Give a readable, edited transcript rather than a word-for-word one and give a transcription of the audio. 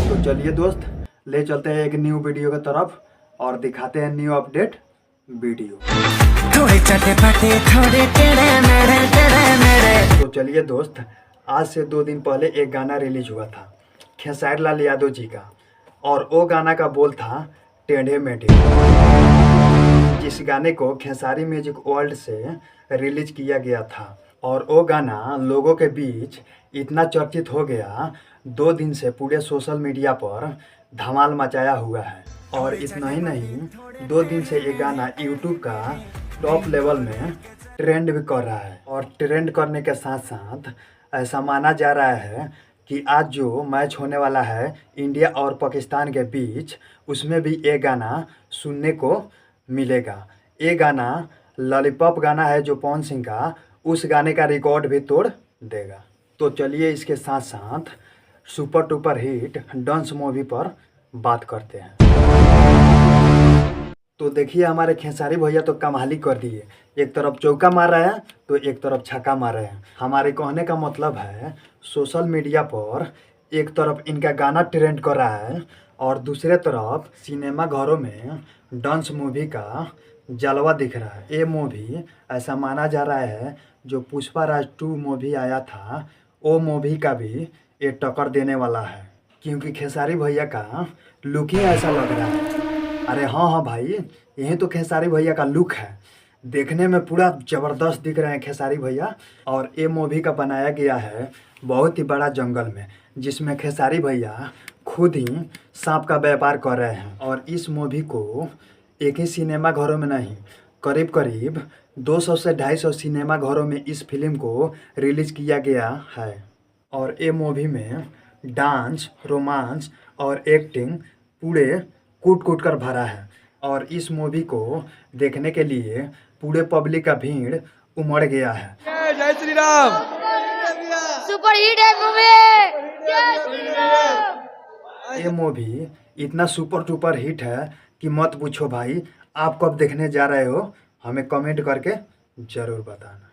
तो चलिए दोस्त, ले चलते हैं एक न्यू वीडियो की तरफ और दिखाते हैं न्यू अपडेट वीडियो। थोड़े चटे-पटे, थोड़े टेढ़े-मेढ़े। तो चलिए दोस्त, आज से 2 दिन पहले एक गाना रिलीज हुआ था खेसारी लाल यादव जी का, और वो गाना का बोल था टेढ़े मेढ़े। जिस गाने को खेसारी म्यूजिक वर्ल्ड से रिलीज किया गया था, और वो गाना लोगों के बीच इतना चर्चित हो गया, 2 दिन से पूरे सोशल मीडिया पर धमाल मचाया हुआ है। और इतना ही नहीं, 2 दिन से ये गाना यूट्यूब का टॉप लेवल में ट्रेंड भी कर रहा है। और ट्रेंड करने के साथ साथ ऐसा माना जा रहा है कि आज जो मैच होने वाला है इंडिया और पाकिस्तान के बीच, उसमें भी ये गाना सुनने को मिलेगा। ये गाना लॉलीपॉप गाना है जो पवन सिंह का, उस गाने का रिकॉर्ड भी तोड़ देगा। तो चलिए इसके साथ साथ super duper hit dance movie पर बात करते हैं। तो देखिए, हमारे खेसारी भैया तो कमाल ही कर दिए। एक तरफ चौका मार रहे हैं तो एक तरफ छक्का मार रहे हैं। हमारे कहने का मतलब है, सोशल मीडिया पर एक तरफ इनका गाना ट्रेंड कर रहा है और दूसरे तरफ सिनेमा घरों में डांस मूवी का जलवा दिख रहा है। ये मूवी ऐसा माना जा रहा है जो पुष्पा राज 2 मूवी आया था, वो मूवी का भी ये टक्कर देने वाला है, क्योंकि खेसारी भैया का लुक ही ऐसा लग रहा है। अरे हाँ भाई, यही तो खेसारी भैया का लुक है। देखने में पूरा ज़बरदस्त दिख रहे हैं खेसारी भैया। और ये मूवी का बनाया गया है बहुत ही बड़ा जंगल में, जिसमें खेसारी भैया खुद ही सांप का व्यापार कर रहे हैं। और इस मूवी को एक ही सिनेमा घरों में नहीं, करीब करीब 200 से 250 सिनेमा घरों में इस फिल्म को रिलीज किया गया है। और ये मूवी में डांस, रोमांस और एक्टिंग पूरे कूट कूट कर भरा है। और इस मूवी को देखने के लिए पूरे पब्लिक का भीड़ उमड़ गया है। जय श्री राम। सुपर हिट है मूवी। जय श्री राम। ये मूवी इतना सुपर टुपर हिट है कि मत पूछो भाई। आप कब देखने जा रहे हो, हमें कमेंट करके ज़रूर बताना।